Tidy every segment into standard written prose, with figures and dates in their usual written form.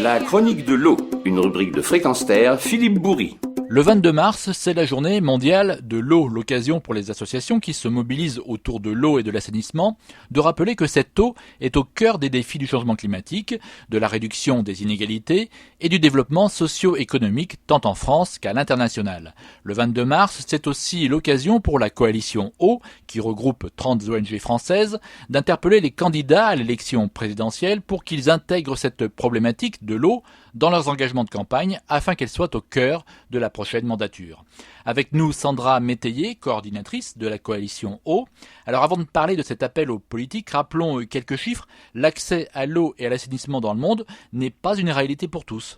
La chronique de l'eau, une rubrique de Fréquence Terre, Philippe Bourri. Le 22 mars, c'est la journée mondiale de l'eau, l'occasion pour les associations qui se mobilisent autour de l'eau et de l'assainissement de rappeler que cette eau est au cœur des défis du changement climatique, de la réduction des inégalités et du développement socio-économique tant en France qu'à l'international. Le 22 mars, c'est aussi l'occasion pour la coalition Eau, qui regroupe 30 ONG françaises, d'interpeller les candidats à l'élection présidentielle pour qu'ils intègrent cette problématique de l'eau dans leurs engagements de campagne afin qu'elle soit au cœur de la prochaine mandature. Avec nous, Sandra Métayer, coordinatrice de la coalition Eau. Alors avant de parler de cet appel aux politiques, rappelons quelques chiffres. L'accès à l'eau et à l'assainissement dans le monde n'est pas une réalité pour tous.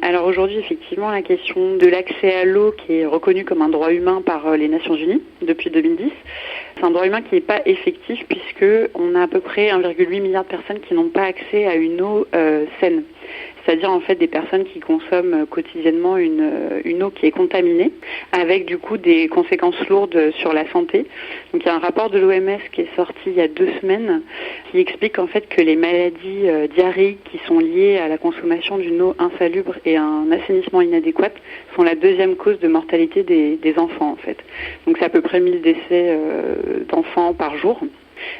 Alors aujourd'hui, effectivement, la question de l'accès à l'eau qui est reconnu comme un droit humain par les Nations Unies depuis 2010, c'est un droit humain qui n'est pas effectif puisque on a à peu près 1,8 milliard de personnes qui n'ont pas accès à une eau saine. C'est-à-dire en fait des personnes qui consomment quotidiennement une eau qui est contaminée, avec du coup des conséquences lourdes sur la santé. Donc il y a un rapport de l'OMS qui est sorti il y a 2 semaines qui explique en fait que les maladies diarrhéiques qui sont liées à la consommation d'une eau insalubre et un assainissement inadéquat sont la 2e cause de mortalité des enfants en fait. Donc c'est à peu près 1000 décès d'enfants par jour.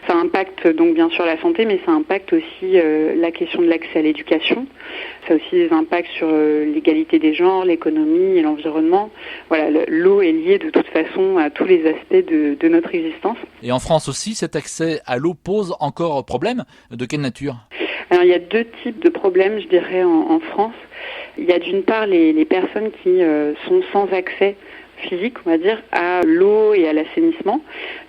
Ça impacte donc bien sûr la santé, mais ça impacte aussi la question de l'accès à l'éducation. Ça a aussi des impacts sur l'égalité des genres, l'économie et l'environnement. Voilà, l'eau est liée de toute façon à tous les aspects de notre existence. Et en France aussi, cet accès à l'eau pose encore problème. De quelle nature ? Alors il y a 2 types de problèmes, je dirais, en France. Il y a d'une part les personnes qui sont sans accès physique, on va dire, à l'eau et à l'assainissement.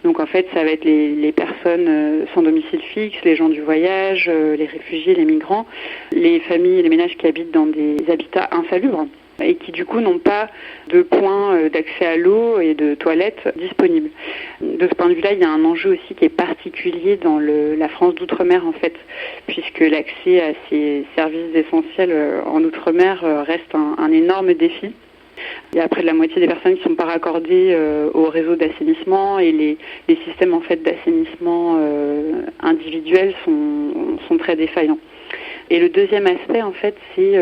Donc en fait, ça va être les personnes sans domicile fixe, les gens du voyage, les réfugiés, les migrants, les familles et les ménages qui habitent dans des habitats insalubres et qui du coup n'ont pas de points d'accès à l'eau et de toilettes disponibles. De ce point de vue-là, il y a un enjeu aussi qui est particulier dans la France d'outre-mer en fait, puisque l'accès à ces services essentiels en outre-mer reste un énorme défi. Il y a près de la moitié des personnes qui ne sont pas raccordées au réseau d'assainissement et les systèmes en fait d'assainissement individuels sont très défaillants. Et le deuxième aspect en fait c'est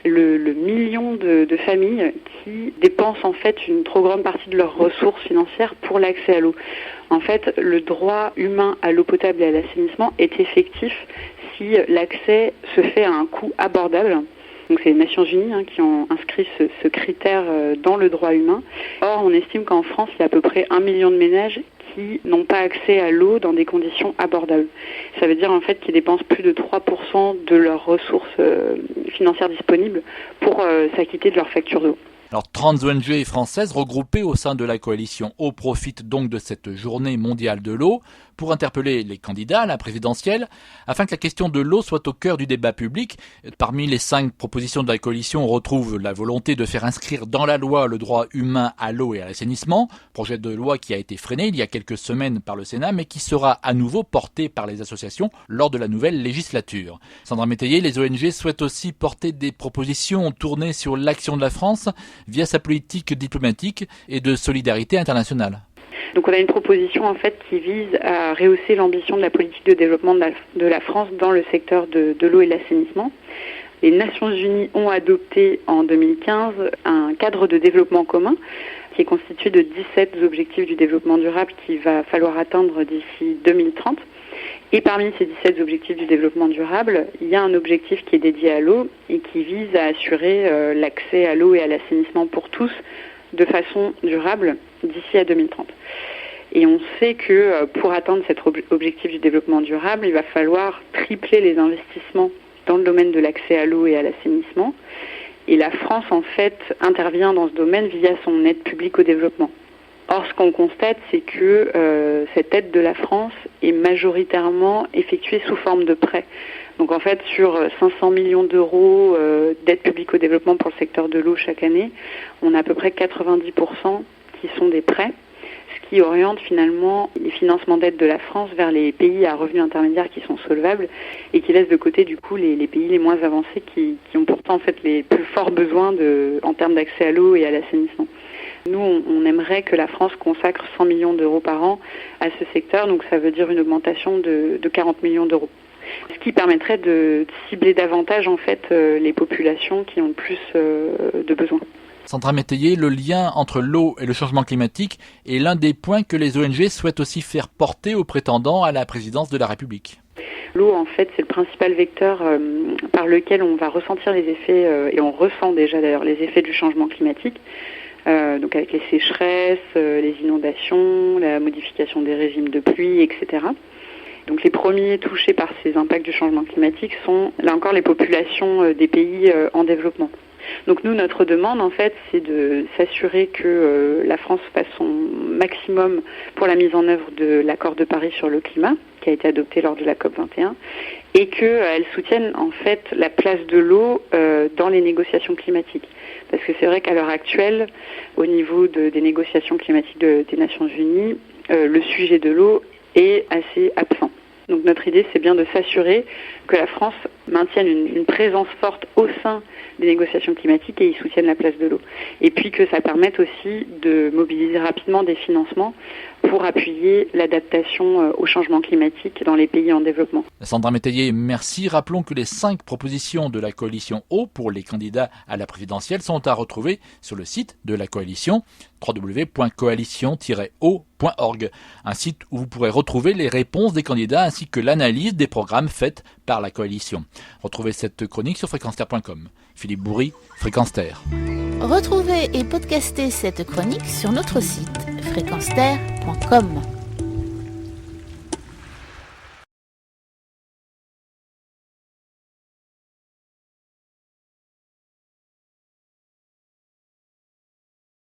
le million de familles qui dépensent en fait une trop grande partie de leurs ressources financières pour l'accès à l'eau. En fait, le droit humain à l'eau potable et à l'assainissement est effectif si l'accès se fait à un coût abordable. Donc c'est les Nations Unies qui ont inscrit ce critère dans le droit humain. Or, on estime qu'en France, il y a à peu près 1 million de ménages qui n'ont pas accès à l'eau dans des conditions abordables. Ça veut dire en fait qu'ils dépensent plus de 3% de leurs ressources financières disponibles pour s'acquitter de leur facture d'eau. Alors 30 ONG françaises regroupées au sein de la coalition Eau profitent donc de cette journée mondiale de l'eau pour interpeller les candidats à la présidentielle afin que la question de l'eau soit au cœur du débat public. Parmi les 5 propositions de la coalition, on retrouve la volonté de faire inscrire dans la loi le droit humain à l'eau et à l'assainissement, projet de loi qui a été freiné il y a quelques semaines par le Sénat mais qui sera à nouveau porté par les associations lors de la nouvelle législature. Sandra Métayer, les ONG souhaitent aussi porter des propositions tournées sur l'action de la France via sa politique diplomatique et de solidarité internationale. Donc on a une proposition en fait qui vise à rehausser l'ambition de la politique de développement de la France dans le secteur de l'eau et de l'assainissement. Les Nations Unies ont adopté en 2015 un cadre de développement commun qui est constitué de 17 objectifs du développement durable qu'il va falloir atteindre d'ici 2030. Et parmi ces 17 objectifs du développement durable, il y a un objectif qui est dédié à l'eau et qui vise à assurer l'accès à l'eau et à l'assainissement pour tous de façon durable d'ici à 2030. Et on sait que pour atteindre cet objectif du développement durable, il va falloir tripler les investissements dans le domaine de l'accès à l'eau et à l'assainissement. Et la France, en fait, intervient dans ce domaine via son aide publique au développement. Or, ce qu'on constate, c'est que cette aide de la France est majoritairement effectuée sous forme de prêts. Donc en fait, sur 500 millions d'euros d'aide publique au développement pour le secteur de l'eau chaque année, on a à peu près 90% qui sont des prêts, ce qui oriente finalement les financements d'aide de la France vers les pays à revenus intermédiaires qui sont solvables et qui laissent de côté du coup les pays les moins avancés qui ont pourtant en fait les plus forts besoins en termes d'accès à l'eau et à l'assainissement. Nous, on aimerait que la France consacre 100 millions d'euros par an à ce secteur, donc ça veut dire une augmentation de 40 millions d'euros. ce qui permettrait de cibler davantage en fait les populations qui ont le plus de besoins. Sandra Métayer, le lien entre l'eau et le changement climatique est l'un des points que les ONG souhaitent aussi faire porter aux prétendants à la présidence de la République. L'eau, en fait, c'est le principal vecteur par lequel on va ressentir les effets, et on ressent déjà d'ailleurs les effets du changement climatique, donc avec les sécheresses, les inondations, la modification des régimes de pluie, etc. Donc les premiers touchés par ces impacts du changement climatique sont, là encore, les populations des pays en développement. Donc nous, notre demande, en fait, c'est de s'assurer que la France fasse son maximum pour la mise en œuvre de l'accord de Paris sur le climat, qui a été adopté lors de la COP21, et qu'elle soutienne, en fait, la place de l'eau dans les négociations climatiques. Parce que c'est vrai qu'à l'heure actuelle, au niveau des négociations climatiques des Nations Unies, le sujet de l'eau est assez absent. Donc notre idée, c'est bien de s'assurer que la France maintienne une présence forte au sein des négociations climatiques et y soutienne la place de l'eau. Et puis que ça permette aussi de mobiliser rapidement des financements pour appuyer l'adaptation au changement climatique dans les pays en développement. Sandra Métayer, merci. Rappelons que les 5 propositions de la coalition eau pour les candidats à la présidentielle sont à retrouver sur le site de la coalition, www.coalition-eau.org, un site où vous pourrez retrouver les réponses des candidats ainsi que l'analyse des programmes faits par la coalition. Retrouvez cette chronique sur fréquence-terre.com. Philippe Bourri, Fréquence Terre. Retrouvez et podcastez cette chronique sur notre site fréquence-terre.com.